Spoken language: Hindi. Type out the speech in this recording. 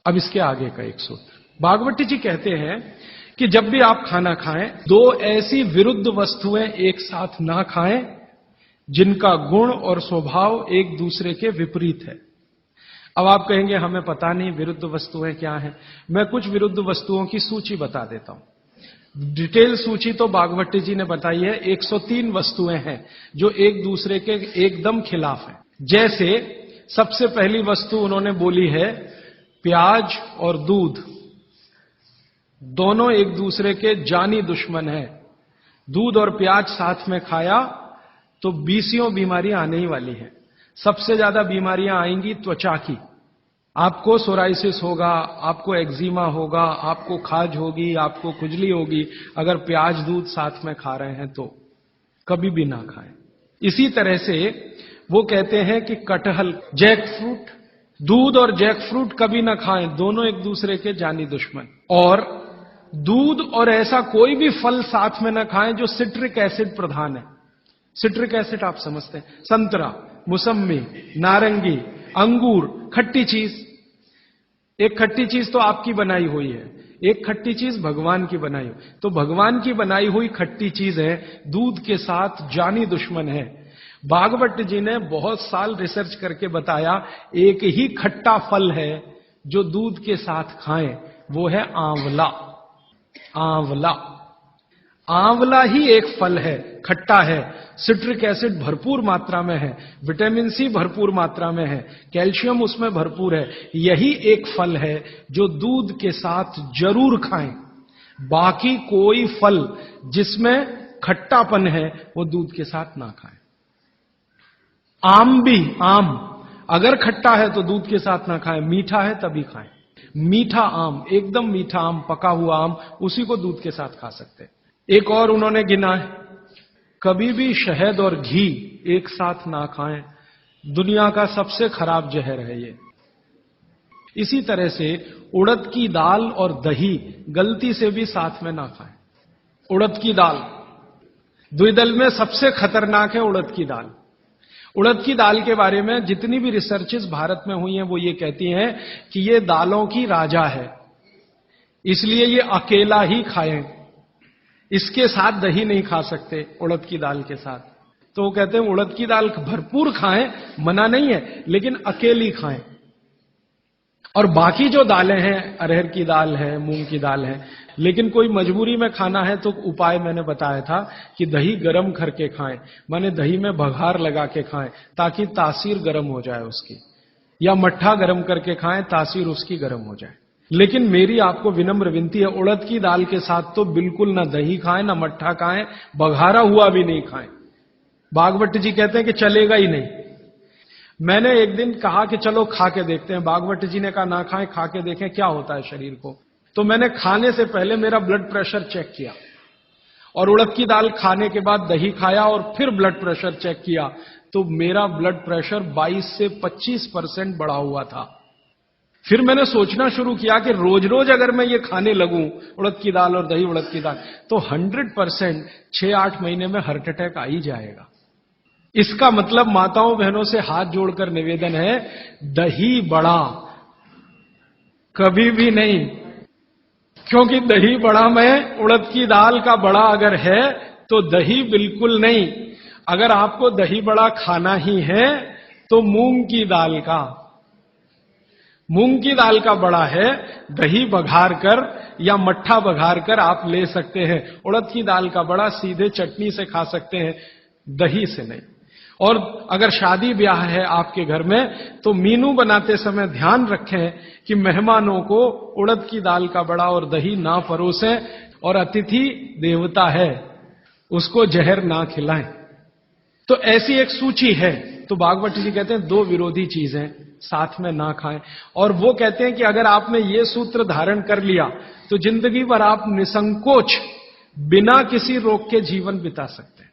अब इसके आगे का एक सूत्र भागवती जी कहते हैं कि जब भी आप खाना खाएं, दो ऐसी विरुद्ध वस्तुएं एक साथ ना खाएं जिनका गुण और स्वभाव एक दूसरे के विपरीत है। अब आप कहेंगे हमें पता नहीं विरुद्ध वस्तुएं क्या हैं। मैं कुछ विरुद्ध वस्तुओं की सूची बता देता हूं। डिटेल सूची तो भागवती जी ने बताई है। 103 वस्तुएं हैं जो एक दूसरे के एकदम खिलाफ हैं। जैसे सबसे पहली वस्तु उन्होंने बोली है, प्याज और दूध दोनों एक दूसरे के जानी दुश्मन हैं। दूध और प्याज साथ में खाया तो 20 बीमारियां आने ही वाली हैं। सबसे ज्यादा बीमारियां आएंगी त्वचा की। आपको सोराइसिस होगा, आपको एक्जिमा होगा, आपको खाज होगी, आपको खुजली होगी अगर प्याज दूध साथ में खा रहे हैं तो कभी भी ना खाएं। इसी तरह से वो कहते हैं कि कटहल, जैक फ्रूट, दूध और जैक फ्रूट कभी ना खाएं, दोनों एक दूसरे के जानी दुश्मन। और दूध और ऐसा कोई भी फल साथ में ना खाएं जो सिट्रिक एसिड प्रधान है। सिट्रिक एसिड आप समझते हैं, संतरा, मौसम्मी, नारंगी, अंगूर, खट्टी चीज। एक खट्टी चीज तो आपकी बनाई हुई है, एक खट्टी चीज भगवान की बनाई हुई। तो भगवान की बनाई हुई खट्टी चीज है, दूध के साथ जानी दुश्मन है। भागवत जी ने बहुत साल रिसर्च करके बताया एक ही खट्टा फल है जो दूध के साथ खाएं, वो है आंवला। आंवला, आंवला ही एक फल है, खट्टा है, सिट्रिक एसिड भरपूर मात्रा में है, विटामिन सी भरपूर मात्रा में है, कैल्शियम उसमें भरपूर है। यही एक फल है जो दूध के साथ जरूर खाएं। बाकी कोई फल जिसमें खट्टापन है वो दूध के साथ ना खाएं। आम भी, आम अगर खट्टा है तो दूध के साथ ना खाएं, मीठा है तभी खाएं। मीठा आम, एकदम मीठा आम, पका हुआ आम, उसी को दूध के साथ खा सकते हैं। एक और उन्होंने गिना है, कभी भी शहद और घी एक साथ ना खाएं, दुनिया का सबसे खराब जहर है ये। इसी तरह से उड़द की दाल और दही गलती से भी साथ में ना खाएं। उड़द की दाल, द्विदल में सबसे खतरनाक है उड़द की दाल। उड़द की दाल के बारे में जितनी भी रिसर्चेस भारत में हुई हैं वो ये कहती हैं कि ये दालों की राजा है, इसलिए ये अकेला ही खाएं, इसके साथ दही नहीं खा सकते उड़द की दाल के साथ। तो वो कहते हैं उड़द की दाल भरपूर खाएं, मना नहीं है, लेकिन अकेली खाएं। और बाकी जो दालें हैं, अरहर की दाल है, मूंग की दाल है, लेकिन कोई मजबूरी में खाना है तो उपाय मैंने बताया था कि दही गर्म करके खाएं, माने दही में बघार लगा के खाएं ताकि तासीर गर्म हो जाए उसकी, या मट्ठा गर्म करके खाएं तासीर उसकी गर्म हो जाए। लेकिन मेरी आपको विनम्र विनती है, उड़द की दाल के साथ तो बिल्कुल ना दही खाएं, ना मट्ठा खाएं, बघारा हुआ भी नहीं खाएं। भागवत जी कहते हैं कि चलेगा ही नहीं। मैंने एक दिन कहा कि चलो खा के देखते हैं। भागवत जी ने कहा ना खाएं, खा के देखें क्या होता है शरीर को। तो मैंने खाने से पहले मेरा ब्लड प्रेशर चेक किया और उड़द की दाल खाने के बाद दही खाया और फिर ब्लड प्रेशर चेक किया तो मेरा ब्लड प्रेशर 22 से 25% बढ़ा हुआ था। फिर मैंने सोचना शुरू किया कि रोज रोज अगर मैं ये खाने लगूं उड़द की दाल और दही उड़द की दाल तो 100% 6-8 महीने में हार्ट अटैक आ ही जाएगा। इसका मतलब माताओं बहनों से हाथ जोड़कर निवेदन है, दही बड़ा कभी भी नहीं, क्योंकि दही बड़ा में उड़द की दाल का बड़ा अगर है तो दही बिल्कुल नहीं। अगर आपको दही बड़ा खाना ही है तो मूंग की दाल का, मूंग की दाल का बड़ा है, दही बघार कर या मट्ठा बघार कर आप ले सकते हैं। उड़द की दाल का बड़ा सीधे चटनी से खा सकते हैं, दही से नहीं। और अगर शादी ब्याह है आपके घर में तो मीनू बनाते समय ध्यान रखें कि मेहमानों को उड़द की दाल का बड़ा और दही ना परोसें, और अतिथि देवता है उसको जहर ना खिलाएं। तो ऐसी एक सूची है। तो भागवत जी कहते हैं दो विरोधी चीजें साथ में ना खाएं, और वो कहते हैं कि अगर आपने ये सूत्र धारण कर लिया तो जिंदगी भर आप निसंकोच बिना किसी रोग के जीवन बिता सकते हैं।